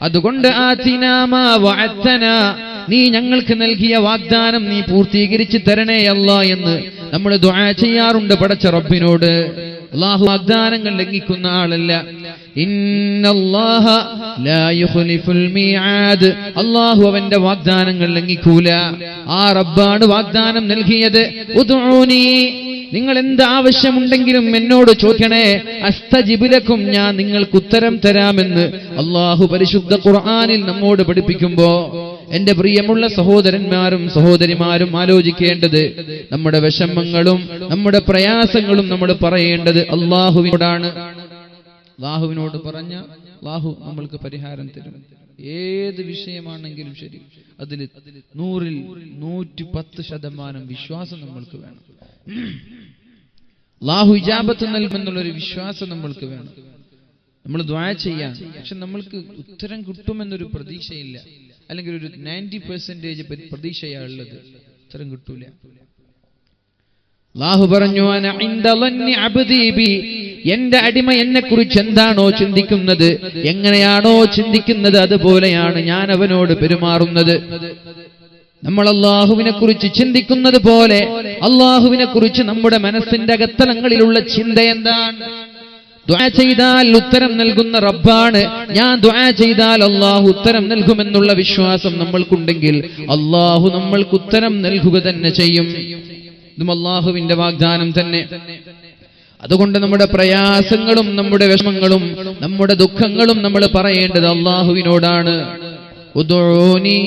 അതുകൊണ്ട് ആതിനാമാ വഅദ്തനാ, നീ ഞങ്ങൾക്ക് നൽകിയ വാഗ്ദാനം നീ പൂർത്തീകരിച്ചു തരണേ അല്ലാ എന്ന് നമ്മൾ ദുആ ചെയ്യാറുണ്ട് പടച്ച റബ്ബിനോട്. അല്ലാഹു വാഗ്ദാനങ്ങൾ ലംഘിക്കുന്ന ആളല്ല. ഇന്നല്ലാഹ ലാ യുഖ്ലിഫുൽ മീആദ്, അല്ലാഹു അവന്റെ വാഗ്ദാനങ്ങൾ ലംഘിക്കൂല. ആ റബ്ബാണ് വാഗ്ദാനം നൽകിയത്. ഉദ്ഊനി, നിങ്ങൾ എന്ത് ആവശ്യമുണ്ടെങ്കിലും എന്നോട് ചോദിക്കണേ, അസ്തജിബ് ലക്കും, ഞാൻ നിങ്ങൾക്ക് ഉത്തരം തരാമെന്ന് അല്ലാഹു പരിശുദ്ധ ഖുർആനിൽ നമ്മോട് പഠിപ്പിക്കുമ്പോ എന്റെ പ്രിയമുള്ള സഹോദരന്മാരും സഹോദരിമാരും ആലോചിക്കേണ്ടത്, നമ്മുടെ വിഷമങ്ങളും നമ്മുടെ പ്രയാസങ്ങളും നമ്മൾ പറയേണ്ടത് അല്ലാഹുവിനോടാണ്. അല്ലാഹുവിനോട് പറഞ്ഞ അല്ലാഹു നമ്മൾക്ക് പരിഹാരം തരും. ഏത് വിഷയമാണെങ്കിലും ശരി, അതിൽ 100-ൽ 110% വിശ്വാസം നമ്മൾക്ക് വേണം. അല്ലാഹു ഇജാബത്ത് നൽകുമെന്നുള്ളൊരു വിശ്വാസം നമ്മൾക്ക് വേണം. നമ്മൾ ദുആ ചെയ്യാൻ, പക്ഷെ നമ്മൾക്ക് ഉത്തരം കിട്ടുമെന്നൊരു പ്രതീക്ഷയില്ല, അല്ലെങ്കിൽ ഒരു 90% പ്രതീക്ഷയുള്ളത്, ഉത്തരം കിട്ടൂല. അല്ലാഹു പറഞ്ഞു, അന ഇൻദ ളന്നി അബ്ദി ബി, എന്റെ അടിമ എന്നെ കുറിച്ച് എന്താണോ ചിന്തിക്കുന്നത്, എങ്ങനെയാണോ ചിന്തിക്കുന്നത്, അതുപോലെയാണ് ഞാൻ അവനോട് പെരുമാറുന്നത്. നമ്മൾ അല്ലാഹുവിനെ കുറിച്ച് ചിന്തിക്കുന്നത് പോലെ അല്ലാഹുവിനെ കുറിച്ച് നമ്മുടെ മനസ്സിന്റെ അകത്തളങ്ങളിലുള്ള ചിന്ത എന്താണ്? ദുആ ചെയ്താൽ ഉത്തരം നൽകുന്ന റബ്ബാണ്. ഞാൻ ദുആ ചെയ്താൽ അല്ലാഹു ഉത്തരം നൽകുമെന്നുള്ള വിശ്വാസം നമ്മൾക്കുണ്ടെങ്കിൽ അല്ലാഹു നമ്മൾക്ക് ഉത്തരം നൽകുക തന്നെ ചെയ്യും. ഇതും അല്ലാഹുവിന്റെ വാഗ്ദാനം തന്നെ. അതുകൊണ്ട് നമ്മുടെ പ്രയാസങ്ങളും നമ്മുടെ വിഷമങ്ങളും നമ്മുടെ ദുഃഖങ്ങളും നമ്മൾ പറയേണ്ടത് അല്ലാഹുവിനോടാണ്. ഉദ്ഊനി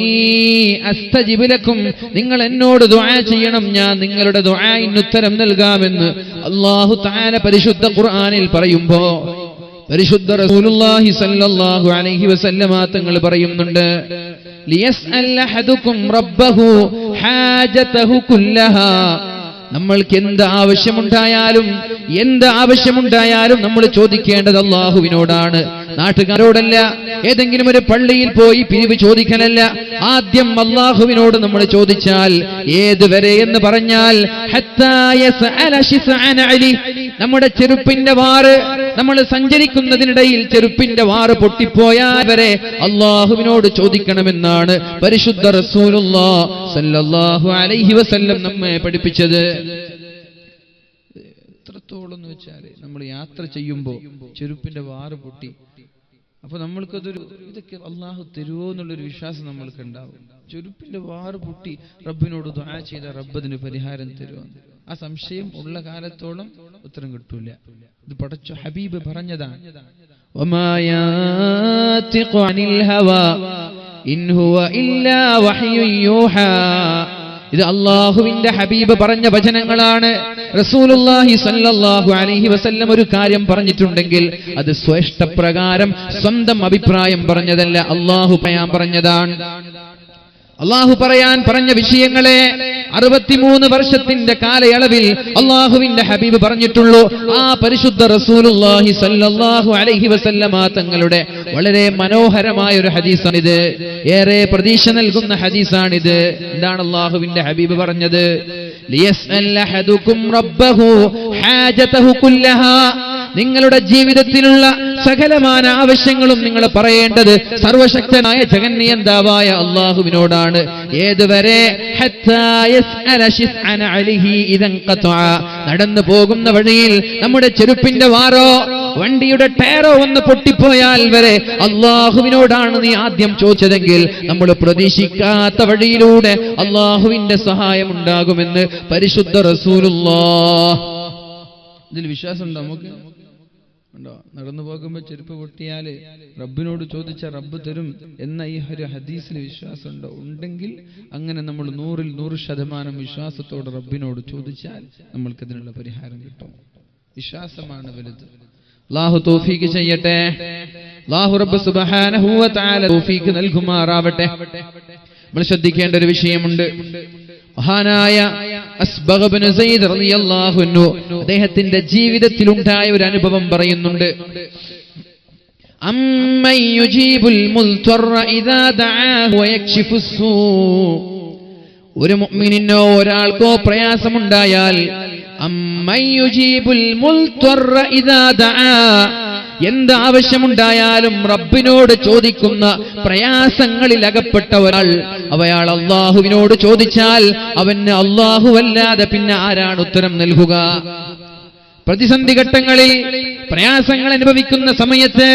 അസ്തജിബ് ലക്കും, നിങ്ങൾ എന്നോട് ദുആ ചെയ്യണം, ഞാൻ നിങ്ങളുടെ ദുആഇന് ഉത്തരം നൽകാമെന്ന് അല്ലാഹു തആല പരിശുദ്ധ ഖുർആനിൽ പറയുമ്പോ പരിശുദ്ധ റസൂലുള്ളാഹി സ്വല്ലല്ലാഹു അലൈഹി വസല്ലമ തങ്ങൾ പറയുന്നുണ്ട്, ലിയസ്അൽ അഹദുക്കും റബ്ബഹു ഹാജതഹു കുല്ലഹാ, നമ്മൾക്ക് എന്ത് ആവശ്യമുണ്ടായാലും നമ്മൾ ചോദിക്കേണ്ടത് അല്ലാഹുവിനോടാണ്, നാട്ടുകാരോടല്ല, ഏതെങ്കിലും ഒരു പള്ളിയിൽ പോയി പിരിവ് ചോദിക്കലല്ല. ആദ്യം അല്ലാഹുവിനോട് നമ്മൾ ചോദിച്ചാൽ, ഏതുവരെ എന്ന് പറഞ്ഞാൽ നമ്മുടെ ചെരുപ്പിന്റെ വാറ്, നമ്മൾ സഞ്ചരിക്കുന്നതിനിടയിൽ ചെരുപ്പിന്റെ വാറ് പൊട്ടിപ്പോയാൽ വരെ അല്ലാഹുവിനോട് ചോദിക്കണമെന്നാണ് പരിശുദ്ധ റസൂലുള്ളാഹി സ്വല്ലല്ലാഹു അലൈഹി വസല്ലം നമ്മെ പഠിപ്പിച്ചത്. എത്രത്തോളം എന്ന് വെച്ചാല് നമ്മൾ യാത്ര ചെയ്യുമ്പോൾ ചെരുപ്പിന്റെ വാറ് പൊട്ടി, അപ്പൊ നമ്മൾക്കതൊരു ഇതൊക്കെ അല്ലാഹു തരുമോ എന്നുള്ളൊരു വിശ്വാസം നമ്മൾക്ക് ഉണ്ടാവും. ചെരുപ്പിന്റെ വാറ് പൊട്ടി റബ്ബിനോട് ദുആ ചെയ്ത റബ്ബ് അതിന് പരിഹാരം തരുമോ? ആ സംശയം ഉള്ള കാലത്തോളം ഉത്തരം കിട്ടൂല. ഇത് പടച്ച ഹബീബ് പറഞ്ഞതാണ്. വമാ യാതിഖു അനിൽ ഹവാ ഇൻ ഹുവ ഇല്ലാ വഹ്യുൻ യൂഹാ, ഇത് അല്ലാഹുവിന്റെ ഹബീബ് പറഞ്ഞ വചനങ്ങളാണ്. റസൂലുള്ളാഹി സ്വല്ലല്ലാഹു അലൈഹി വസല്ലം ഒരു കാര്യം പറഞ്ഞിട്ടുണ്ടെങ്കിൽ അത് സ്വേഷ്ടപ്രകാരം സ്വന്തം അഭിപ്രായം പറഞ്ഞതല്ല, അല്ലാഹു പറയാൻ പറഞ്ഞതാണ്. അല്ലാഹു പറയാൻ പറഞ്ഞ വിഷയങ്ങളെ 63 വർഷത്തിന്റെ കാലയളവിൽ അല്ലാഹുവിന്റെ ഹബീബ് പറഞ്ഞിട്ടുള്ളൂ. ആ പരിശുദ്ധ റസൂലുള്ളാഹി സ്വല്ലല്ലാഹു അലൈഹി വസല്ലമ തങ്ങളുടെ വളരെ മനോഹരമായ ഒരു ഹദീസാണിത്. ഏറെ പ്രതീക്ഷ നൽകുന്ന ഹദീസാണിത്. എന്താണ് അല്ലാഹുവിന്റെ ഹബീബ് പറഞ്ഞത്? ലിയസ്അൽ അഹദുക്കും റബ്ബഹു ഹാജതഹു കുല്ലഹാ, നിങ്ങളുടെ ജീവിതത്തിലുള്ള സകലമായ ആവശ്യങ്ങളും നിങ്ങൾ പറയേണ്ടത് സർവശക്തനായ ജഗന്നിയന്താവായ അല്ലാഹുവിനോടാണ്. ഏതുവരെ? നടന്നു പോകുന്ന വഴിയിൽ നമ്മുടെ ചെരുപ്പിന്റെ വാറോ വണ്ടിയുടെ ടയറോ ഒന്ന് പൊട്ടിപ്പോയാൽ വരെ അല്ലാഹുവിനോടാണ് നീ ആദ്യം ചോദിച്ചതെങ്കിൽ നമ്മൾ പ്രതീക്ഷിക്കാത്ത വഴിയിലൂടെ അല്ലാഹുവിന്റെ സഹായം ഉണ്ടാകുമെന്ന് പരിശുദ്ധ റസൂലുള്ളാഹ്. ഇതിൽ വിശ്വാസമുണ്ടോ നമുക്ക്? ഉണ്ടോ? നടന്നു പോകുമ്പോൾ ചെരുപ്പ് പൊട്ടിയാല് റബ്ബിനോട് ചോദിച്ച റബ്ബ് തരും എന്ന ഈ ഒരു ഹദീസിൽ വിശ്വാസമുണ്ടോ? ഉണ്ടെങ്കിൽ അങ്ങനെ നമ്മൾ 100-ൽ 100% വിശ്വാസത്തോടെ റബ്ബിനോട് ചോദിച്ചാൽ നമ്മൾക്കതിനുള്ള പരിഹാരം കിട്ടും. വിശ്വാസമാണ് വലുത്. അല്ലാഹു തൗഫീഖ് ചെയ്യട്ടെ. അല്ലാഹു റബ്ബ് സുബ്ഹാനഹു വ തആല തൗഫീഖ് നൽകുമാറാവട്ടെ. നമ്മൾ ശ്രദ്ധിക്കേണ്ട ഒരു വിഷയമുണ്ട്. മഹാനായ അസ്ബഗ് ഇബ്നു സയ്യിദ് റളിയല്ലാഹു അൻഹു അദ്ദേഹത്തിന്റെ ജീവിതത്തിൽ ഉണ്ടായ ഒരു അനുഭവം പറയുന്നുണ്ട്. അമ്മൻ യുജീബുൽ മുൽതറ ഇദാ ദഅാഹു വയക്ഷിഫുസ് സൂ, ഒരു മുഅ്മിനിനോ ഒരാൾക്കോ പ്രയാസമുണ്ടായാൽ അമ്മൻ യുജീബുൽ മുൽതറ ഇദാ ദഅാ, എന്ത് ആവശ്യമുണ്ടായാലും റബ്ബിനോട് ചോദിക്കുന്ന പ്രയാസങ്ങളിൽ അകപ്പെട്ട ഒരാൾ അവയാൾ അള്ളാഹുവിനോട് ചോദിച്ചാൽ അവന് അല്ലാഹുവല്ലാതെ പിന്നെ ആരാണ് ഉത്തരം നൽകുക? പ്രതിസന്ധി ഘട്ടങ്ങളിൽ പ്രയാസങ്ങൾ അനുഭവിക്കുന്ന സമയത്ത്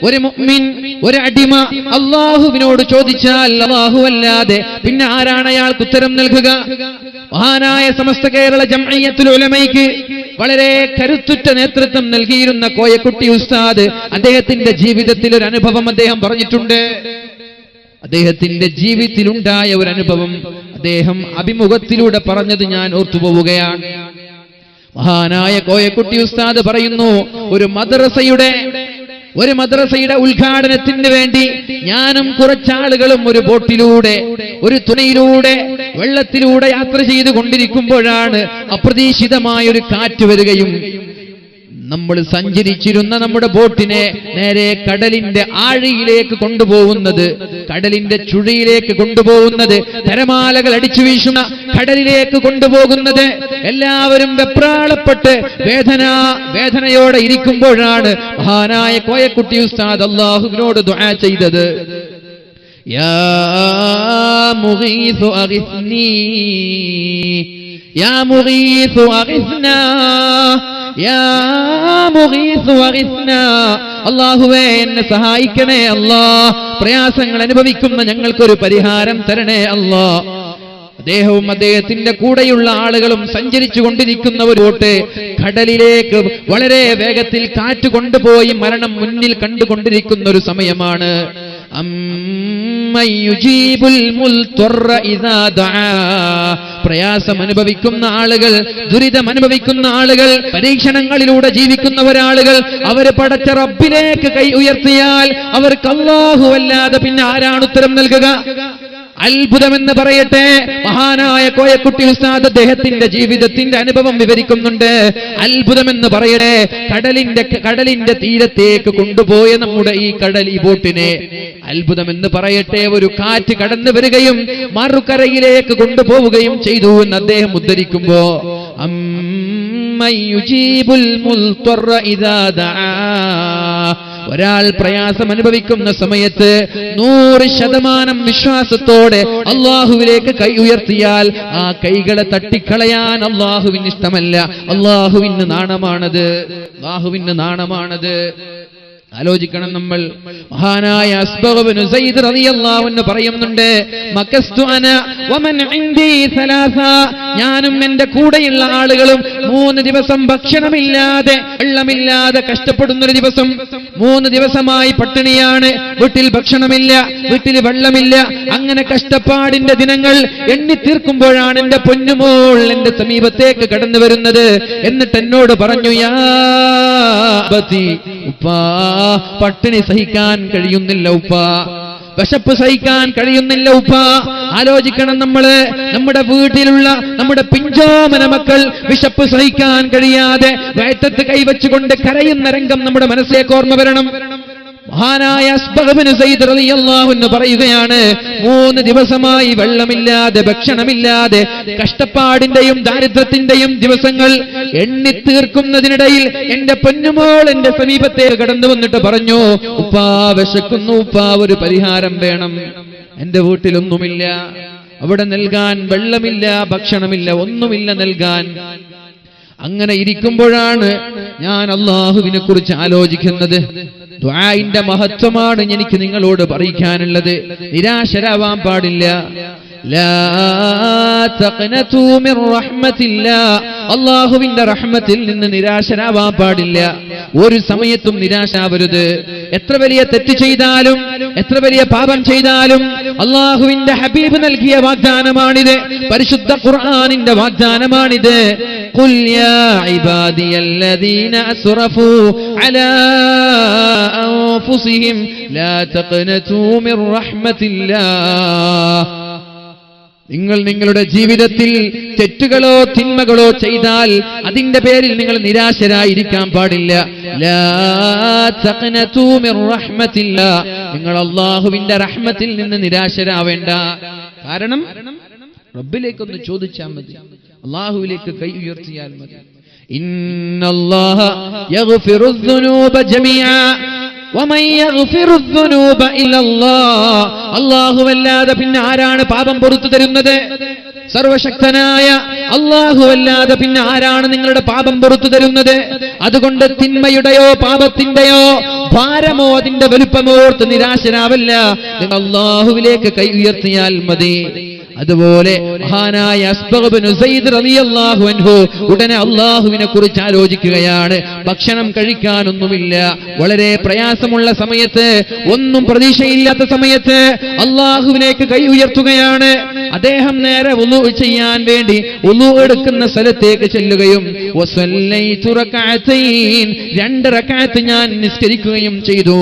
ഒരു മുഅ്മിൻ, ഒരു അടിമ അല്ലാഹുവിനോട് ചോദിച്ചാൽ അല്ലാഹുവല്ലാതെ പിന്നെ ആരാണ് അയാൾക്ക് ഉത്തരം നൽകുക? മഹാനായ സമസ്ത കേരള ജംഇയ്യത്തുൽ ഉലമയ്ക്ക് വളരെ കരുത്തുറ്റ നേതൃത്വം നൽകിയിരുന്ന കോയക്കുട്ടി ഉസ്താദ് അദ്ദേഹത്തിന്റെ ജീവിതത്തിൽ ഒരു അനുഭവം അദ്ദേഹം പറഞ്ഞിട്ടുണ്ട്. അദ്ദേഹത്തിന്റെ ജീവിതത്തിലുണ്ടായ ഒരു അനുഭവം അദ്ദേഹം അഭിമുഖത്തിലൂടെ പറഞ്ഞത് ഞാൻ ഓർത്തുപോവുകയാണ്. മഹാനായ കോയക്കുട്ടി ഉസ്താദ് പറയുന്നു, ഒരു മദ്രസയുടെ ഉദ്ഘാടനത്തിന് വേണ്ടി ഞാനും കുറച്ചാളുകളും ഒരു ബോട്ടിലൂടെ, ഒരു തുണയിലൂടെ, വെള്ളത്തിലൂടെ യാത്ര ചെയ്തു കൊണ്ടിരിക്കുമ്പോഴാണ് അപ്രതീക്ഷിതമായൊരു കാറ്റ് വരികയും നമ്മൾ സഞ്ചരിച്ചിരുന്ന നമ്മുടെ ബോട്ടിനെ നേരെ കടലിന്റെ ആഴിയിലേക്ക് കൊണ്ടുപോകുന്നത്, കടലിന്റെ ചുഴിയിലേക്ക് കൊണ്ടുപോകുന്നത്, തിരമാലകൾ അടിച്ചു വീശുന്ന കടലിലേക്ക് കൊണ്ടുപോകുന്നത്. എല്ലാവരും വെപ്രാളപ്പെട്ട് വേദനയോടെ ഇരിക്കുമ്പോഴാണ് മഹാനായ കോയക്കുട്ടി ഉസ്താദ് അല്ലാഹുവിനോട് ദുആ ചെയ്തത്. യാ മുഗീസു അഗിസ്നി, യാ മുഗീസു അഗിസ്നാ, യാ മുഗീസു അഗിസ്നാ, അല്ലാഹുവേ എന്നെ സഹായിക്കണേ അല്ലാഹ്, പ്രയാസങ്ങൾ അനുഭവിക്കുന്ന ഞങ്ങൾക്കൊരു പരിഹാരം തരണേ അല്ലാഹ്. അദ്ദേഹവും അദ്ദേഹത്തിന്റെ കൂടെയുള്ള ആളുകളും സഞ്ചരിച്ചു കൊണ്ടിരിക്കുന്ന ഒരു ബോട്ട് കടലിലേക്ക് വളരെ വേഗത്തിൽ കാറ്റ് കൊണ്ടുപോയി മരണം മുന്നിൽ കണ്ടുകൊണ്ടിരിക്കുന്ന ഒരു സമയമാണ്. പ്രയാസം അനുഭവിക്കുന്ന ആളുകൾ, ദുരിതം അനുഭവിക്കുന്ന ആളുകൾ, പരീക്ഷണങ്ങളിലൂടെ ജീവിക്കുന്നവരാളുകൾ അവര് പടച്ച റബ്ബിലേക്ക് കൈ ഉയർത്തിയാൽ അവർക്ക് അല്ലാഹുവല്ലാതെ പിന്നെ ആരാണ് ഉത്തരം നൽകുക? അത്ഭുതമെന്ന് പറയട്ടെ, മഹാനായ കോയക്കുട്ടി ഉസ്താദ് അദ്ദേഹത്തിന്റെ ജീവിതത്തിന്റെ അനുഭവം വിവരിക്കുന്നുണ്ട്. അത്ഭുതമെന്ന് പറയട്ടെ, കടലിന്റെ തീരത്തേക്ക് കൊണ്ടുപോയ നമ്മുടെ ഈ ബോട്ടിനെ അത്ഭുതമെന്ന് പറയട്ടെ, ഒരു കാറ്റ് കടന്നു വരികയും മറുകരയിലേക്ക് കൊണ്ടുപോവുകയും ചെയ്തു എന്ന് അദ്ദേഹം ഉദ്ധരിക്കുമ്പോ, ഒരാൾ പ്രയാസം അനുഭവിക്കുന്ന സമയത്ത് 100% വിശ്വാസത്തോടെ അള്ളാഹുവിലേക്ക് കൈ ഉയർത്തിയാൽ ആ കൈകളെ തട്ടിക്കളയാൻ അള്ളാഹുവിന് ഇഷ്ടമല്ല. അള്ളാഹുവിന് നാണമാണത്. ആലോചിക്കണം നമ്മൾ. മഹാനായ അസ്ബഗ് ഇബ്നു സയ്യിദ് റളിയല്ലാഹു അൻഹു പറയുന്നുണ്ട്, മകസ്തു അന വമൻ ഇൻദി സലാസ, ഞാനും എന്റെ കൂടെയുള്ള ആളുകളും 3 ദിവസം ഭക്ഷണമില്ലാതെ വെള്ളമില്ലാതെ കഷ്ടപ്പെടുന്ന ഒരു ദിവസം. 3 ദിവസമായി പട്ടിണിയാണ്, വീട്ടിൽ ഭക്ഷണമില്ല, വീട്ടിൽ വെള്ളമില്ല. അങ്ങനെ കഷ്ടപ്പാടിന്റെ ദിനങ്ങൾ എണ്ണി തീർക്കുമ്പോഴാണ് എന്റെ പൊന്നുമോൾ എന്റെ സമീപത്തേക്ക് കടന്നു വരുന്നത്. എന്നിട്ട് എന്നോട് പറഞ്ഞു, യാ അബതി, ഉപ്പാ പട്ടിണി സഹിക്കാൻ കഴിയുന്നില്ല ഉപ്പ, വിശപ്പ് സഹിക്കാൻ കഴിയുന്നില്ല ഉപ്പ. ആലോചിക്കണം നമ്മള്, നമ്മുടെ വീട്ടിലുള്ള നമ്മുടെ പിഞ്ചോമന മക്കൾ വിശപ്പ് സഹിക്കാൻ കഴിയാതെ വയറ്റത്ത് കൈവച്ചുകൊണ്ട് കരയുന്ന രംഗം നമ്മുടെ മനസ്സിലേക്ക് ഓർമ്മ വരണം. മഹാനായ അസ്ബഗ് ഇബ്നു സയ്യിദ് റളിയല്ലാഹു അൻഹു പറയുകയാണ്, 3 ദിവസമായി വെള്ളമില്ലാതെ ഭക്ഷണമില്ലാതെ കഷ്ടപ്പാടിന്റെയും ദാരിദ്ര്യത്തിന്റെയും ദിവസങ്ങൾ എണ്ണി തീർക്കുന്നതിനിടയിൽ എന്റെ പൊന്നുമോൾ എന്റെ സമീപത്തേക്ക് കടന്നു വന്നിട്ട് പറഞ്ഞു, ഉപ്പാ വിശക്കുന്നു ഉപ്പാ, ഒരു പരിഹാരം വേണം. എന്റെ വീട്ടിലൊന്നുമില്ല, അവിടെ നൽകാൻ വെള്ളമില്ല, ഭക്ഷണമില്ല, ഒന്നുമില്ല നൽകാൻ. അങ്ങനെ ഇരിക്കുമ്പോഴാണ് ഞാൻ അല്ലാഹുവിനെ കുറിച്ച് ആലോചിക്കുന്നത്. ദുആഇന്റെ മഹത്വമാണ് എനിക്ക് നിങ്ങളോട് പറയിക്കാനുള്ളത്. നിരാശരാവാൻ പാടില്ല. ലാ തഖ്നതു മിർ റഹ്മത്തില്ലാഹ്, അല്ലാഹുവിന്റെ റഹ്മത്തിൽ നിന്ന് നിരാശരാവാൻ പാടില്ല. ഒരു സമയത്തും നിരാശാവരുത്. എത്ര വലിയ തെറ്റ് ചെയ്താലും, എത്ര വലിയ പാപം ചെയ്താലും അല്ലാഹുവിന്റെ ഹബീബ് നൽകിയ വാഗ്ദാനമാണിത്. പരിശുദ്ധ ഖുർആനിന്റെ വാഗ്ദാനമാണിത്. ഖുൽ യാ ഇബാദിയല്ലദീന അസ്റഫൂ അലാ അൻഫുസിഹിം ലാ തഖ്നതു മിർ റഹ്മത്തില്ലാഹ്. നിങ്ങൾ നിങ്ങളുടെ ജീവിതത്തിൽ തെറ്റുകളോ തിന്മകളോ ചെയ്താൽ അതിന്റെ പേരിൽ നിങ്ങൾ നിരാശരായിരിക്കാൻ പാടില്ല. ലാ തഖ്നതു മിർ റഹ്മത്തില്ലാഹ്, നിങ്ങൾ അല്ലാഹുവിന്റെ റഹ്മത്തിൽ നിന്ന് നിരാശരാവേണ്ട. കാരണം റബ്ബിലേക്കൊന്ന് ചോദിച്ചാൽ മതി, അല്ലാഹുവിലേക്ക് കൈ ഉയർത്തിയാൽ മതി. ഇന്നല്ലാഹ യഗ്ഫിറുദ്ദുനൂബ ജമീഅ വമൻ യഗ്ഫിറുദ്ദുനൂബ ഇല്ലല്ലാഹ്. അല്ലാഹുവല്ലാതെ പിന്നെ ആരാണ് പാപം പൊറുത്തു തരുന്നത്? സർവശക്തനായ അല്ലാഹുവല്ലാതെ പിന്നെ ആരാണ് നിങ്ങളുടെ പാപം പൊറുത്തു തരുന്നത്? അതുകൊണ്ട് തിന്മയുടെയോ പാപത്തിന്റെയോ ഭാരമോ അതിന്റെ വലുപ്പമോർത്ത് നിരാശനാവല്ല. നിങ്ങൾ അല്ലാഹുവിലേക്ക് കൈ ഉയർത്തിയാൽ മതി. അതുപോലെ മഹാനായ അസ്ബഗ് ഇബ്നു സയ്യിദ് റളിയല്ലാഹു അൻഹു ഉടനെ അല്ലാഹുവിനെ കുറിച്ച് ആലോചിക്കുകയാണ്. ഭക്ഷണം കഴിക്കാനൊന്നുമില്ല, വളരെ പ്രയാസമുള്ള സമയത്ത്, ഒന്നും പ്രതീക്ഷയില്ലാത്ത സമയത്ത് അല്ലാഹുവിലേക്ക് കൈ ഉയർത്തുകയാണ്. അദ്ദേഹം നേരെ വുളൂ ചെയ്യാൻ വേണ്ടി വുളൂ എടുക്കുന്ന സ്ഥലത്തേക്ക് ചെല്ലുകയും വസല്ലൈതു റകഅതൈൻ, 2 റകഅത്ത് ഞാൻ നിസ്കരിക്കുകയും ചെയ്തു.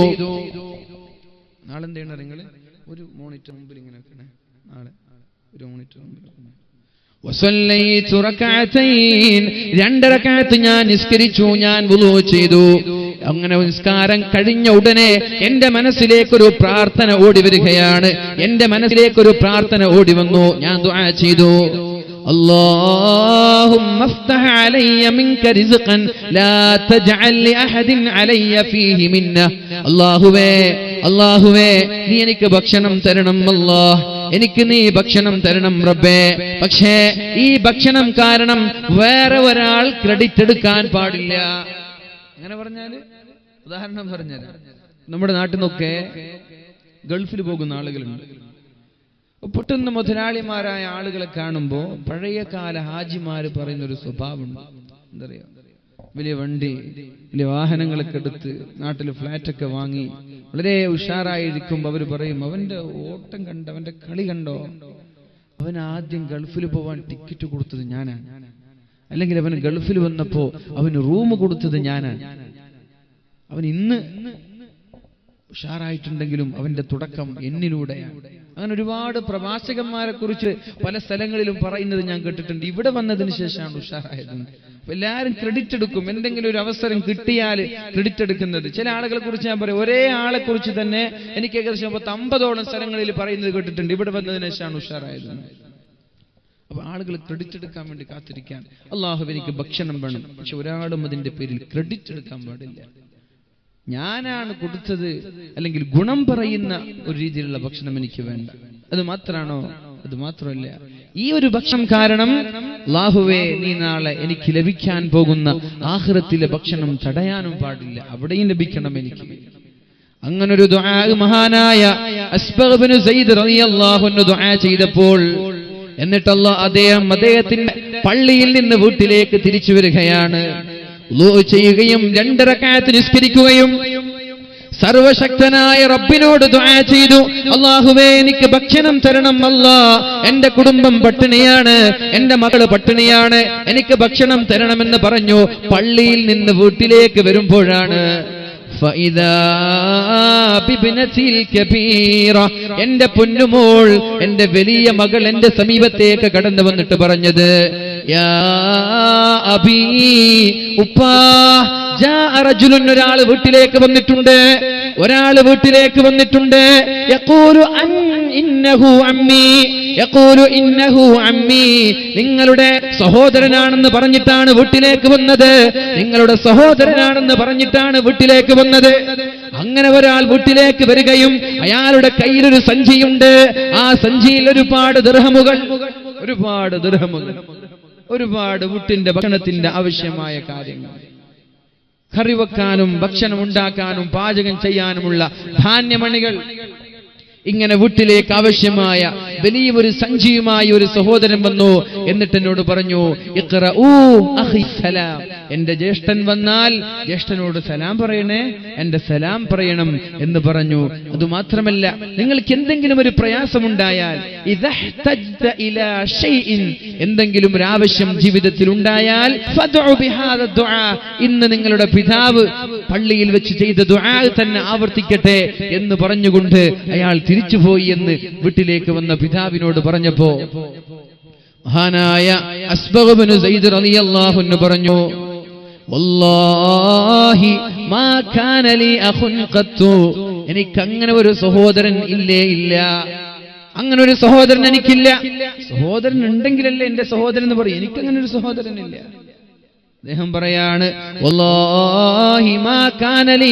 നാളെ എന്താണ് നിങ്ങൾ ഒരു മോണിറ്റർ മുമ്പിൽ ഇങ്ങനെ വെക്കണേ. നാളെ ഒരു മോണിറ്റർ മുമ്പിൽ വസല്ലൈതു റകഅതൈൻ, 2 റകഅത്ത് ഞാൻ നിസ്കരിച്ചു, ഞാൻ വുളൂ ചെയ്തു. അങ്ങനെ നിസ്കാരം കഴിഞ്ഞ ഉടനെ എന്റെ മനസ്സിലേക്കൊരു പ്രാർത്ഥന ഓടി വരികയാണ്. എന്റെ മനസ്സിലേക്കൊരു പ്രാർത്ഥന ഓടി വന്നു. ഞാൻ ദുആ ചെയ്തു, اللهم افتح علي منك رزقا لا تجعل لأحد علي فيه منه. അല്ലാഹുവേ നീ എനിക്ക് ഭക്ഷണം തരണം അല്ലാഹ്, എനിക്ക് നീ ഭക്ഷണം തരണം റബ്ബേ. പക്ഷേ ഈ ഭക്ഷണം കാരണം വേറെ ഒരാൾ ക്രെഡിറ്റ് എടുക്കാൻ പാടില്ല. അങ്ങനെ പറഞ്ഞാല്, ഉദാഹരണം പറഞ്ഞാൽ നമ്മുടെ നാട്ടിൽ നിന്നൊക്കെ ഗൾഫിൽ പോകുന്ന ആളുകളുണ്ട്. പെട്ടെന്ന് മുതലാളിമാരായ ആളുകളെ കാണുമ്പോൾ പഴയകാല ഹാജിമാര് പറയുന്നൊരു സ്വഭാവമുണ്ട്. എന്താ പറയാ, വലിയ വണ്ടി, വലിയ വാഹനങ്ങളൊക്കെ എടുത്ത് നാട്ടിൽ ഫ്ലാറ്റൊക്കെ വാങ്ങി വളരെ ഉഷാറായിരിക്കുമ്പോൾ അവർ പറയും, അവന്റെ ഓട്ടം കണ്ടോ, അവന്റെ കളി കണ്ടോ, അവൻ ആദ്യം ഗൾഫിൽ പോവാൻ ടിക്കറ്റ് കൊടുത്തത് ഞാനാണ്, അല്ലെങ്കിൽ അവൻ ഗൾഫിൽ വന്നപ്പോ അവന് റൂം കൊടുത്തത് ഞാനാണ്, അവൻ ഇന്ന് ഉഷാറായിട്ടുണ്ടെങ്കിലും അവന്റെ തുടക്കം എന്നിലൂടെയാണ്. അങ്ങനെ ഒരുപാട് പ്രവാചകന്മാരെ കുറിച്ച് പല സ്ഥലങ്ങളിലും പറയുന്നത് ഞാൻ കേട്ടിട്ടുണ്ട്. ഇവിടെ വന്നതിന് ശേഷമാണ് ഉഷാറായത്. എല്ലാവരും ക്രെഡിറ്റ് എടുക്കും, എന്തെങ്കിലും ഒരു അവസരം കിട്ടിയാൽ ക്രെഡിറ്റ് എടുക്കുന്നത്. ചില ആളുകളെ കുറിച്ച് ഞാൻ പറയും, ഒരേ ആളെ കുറിച്ച് തന്നെ എനിക്ക് ഏകദേശം 50ഓളം സ്ഥലങ്ങളിൽ പറയുന്നത് കേട്ടിട്ടുണ്ട്, ഇവിടെ വന്നതിന് ശേഷമാണ് ഉഷാറായത്. അപ്പൊ ആളുകൾ ക്രെഡിറ്റ് എടുക്കാൻ വേണ്ടി കാത്തിരിക്കാൻ. അല്ലാഹു എനിക്ക് ഭക്ഷണം വേണം, പക്ഷെ ഒരാളും അതിന്റെ പേരിൽ ക്രെഡിറ്റ് എടുക്കാൻ പാടില്ല. ഞാനാണ് കൊടുത്തത്, അല്ലെങ്കിൽ ഗുണം പറയുന്ന ഒരു രീതിയിലുള്ള ഭക്ഷണം എനിക്ക് വേണ്ട. അത് മാത്രമാണോ? അത് മാത്രമല്ല, ഈ ഒരു ഭക്ഷണം കാരണം അല്ലാഹുവേ നീ നാളെ എനിക്ക് ലഭിക്കാൻ പോകുന്ന ആഖിറത്തിലെ ഭക്ഷണം തടയാനും പാടില്ല, അവിടെയും ലഭിക്കണം എനിക്ക്. അങ്ങനൊരു ദുആ മഹാനായ അസ്ബഗ് ഇബ്നു സയ്യിദ് റളിയല്ലാഹു അൻഹു ദുആ ചെയ്തപ്പോൾ, എന്നിട്ട് അദ്ദേഹത്തിന്റെ പള്ളിയിൽ നിന്ന് വീട്ടിലേക്ക് തിരിച്ചു വരികയാണ്. വുളൂ ചെയ്യുകയും 2 റകഅത്ത് നിസ്കരിക്കുകയും സർവശക്തനായ റബ്ബിനോട് ദുആ ചെയ്തു, അല്ലാഹുവേ എനിക്ക് ഭക്ഷണം തരണം അല്ലാഹ്, എന്റെ കുടുംബം പട്ടിണിയാണ്, എന്റെ മകള് പട്ടിണിയാണ്, എനിക്ക് ഭക്ഷണം തരണമെന്ന് പറഞ്ഞു. പള്ളിയിൽ നിന്ന് വീട്ടിലേക്ക് വരുമ്പോഴാണ് എന്റെ പൊന്നുമോൾ, എന്റെ വലിയ മകൾ എന്റെ സമീപത്തേക്ക് കടന്നു വന്നിട്ട് പറഞ്ഞത്, യാ അബീ, ഉപ്പാ, ഒരാള് വീട്ടിലേക്ക് വന്നിട്ടുണ്ട്, ഒരാള് വീട്ടിലേക്ക് വന്നിട്ടുണ്ട്. യഖൂലു ഇന്നഹു അമ്മീ, യഖൂലു ഇന്നഹു അമ്മീ, നിങ്ങളുടെ സഹോദരനാണെന്ന് പറഞ്ഞിട്ടാണ് വീട്ടിലേക്ക് വന്നത്, നിങ്ങളുടെ സഹോദരനാണെന്ന് പറഞ്ഞിട്ടാണ് വീട്ടിലേക്ക് വന്നത്. അങ്ങനെ ഒരാൾ വീട്ടിലേക്ക് വരികയും അയാളുടെ കയ്യിലൊരു സഞ്ചിയുണ്ട്, ആ സഞ്ചിയിൽ ഒരുപാട് ദിർഹമുകൾ, ഒരുപാട് വീട്ടിന്റെ ഭക്ഷണത്തിന്റെ ആവശ്യമായ കാര്യങ്ങൾ, കറി വെക്കാനും ഭക്ഷണം ഉണ്ടാക്കാനും പാചകം ചെയ്യാനുമുള്ള ധാന്യമണികൾ, ഇങ്ങനെ വീട്ടിലേക്ക് ആവശ്യമായ വലിയൊരു സഞ്ചിയുമായി ഒരു സഹോദരൻ വന്നു. എന്നിട്ട് എന്നോട് പറഞ്ഞു, ഇഖ്റഊ അഖി സലാം, എന്റെ ജ്യേഷ്ഠൻ വന്നാൽ ജ്യേഷ്ഠനോട് സലാം പറയണേ, എന്റെ സലാം പറയണം എന്ന് പറഞ്ഞു. അതുമാത്രമല്ല, നിങ്ങൾക്ക് എന്തെങ്കിലും ഒരു പ്രയാസമുണ്ടായാൽ, ഇദഹ്തജ്ത ഇലാ ഷൈഇൻ, എന്തെങ്കിലും ഒരു ആവശ്യം ജീവിതത്തിൽ ഉണ്ടായാൽ, ഫദ്ഉ ബിഹാദ ദുആ, ഇന്ന് നിങ്ങളുടെ പിതാവ് പള്ളിയിൽ വെച്ച് ചെയ്ത ദുആ തന്നെ ആവർത്തിക്കട്ടെ എന്ന് പറഞ്ഞുകൊണ്ട് അയാൾ തിരിച്ചുപോയി എന്ന് വീട്ടിലേക്ക് വന്ന പിതാവിനോട് പറഞ്ഞപ്പോ മഹാനായ അസ്ബഗ് ഇബ്നു സയ്യിദ് റളിയല്ലാഹു അൻഹു പറഞ്ഞു, വല്ലാഹി മാ കാന ലി അഖുൻ ഖത്തു, എനിക്ക് അങ്ങനെ ഒരു സഹോദരൻ ഇല്ല, അങ്ങനെ ഒരു സഹോദരൻ എനിക്കില്ല. സഹോദരൻ ഉണ്ടെങ്കിലല്ലേ എന്റെ സഹോദരൻ എന്ന് പറയും, എനിക്കങ്ങനെ ഒരു സഹോദരനില്ല. അദ്ദേഹം പറയാണ് വല്ലാഹി മാ കാന ലി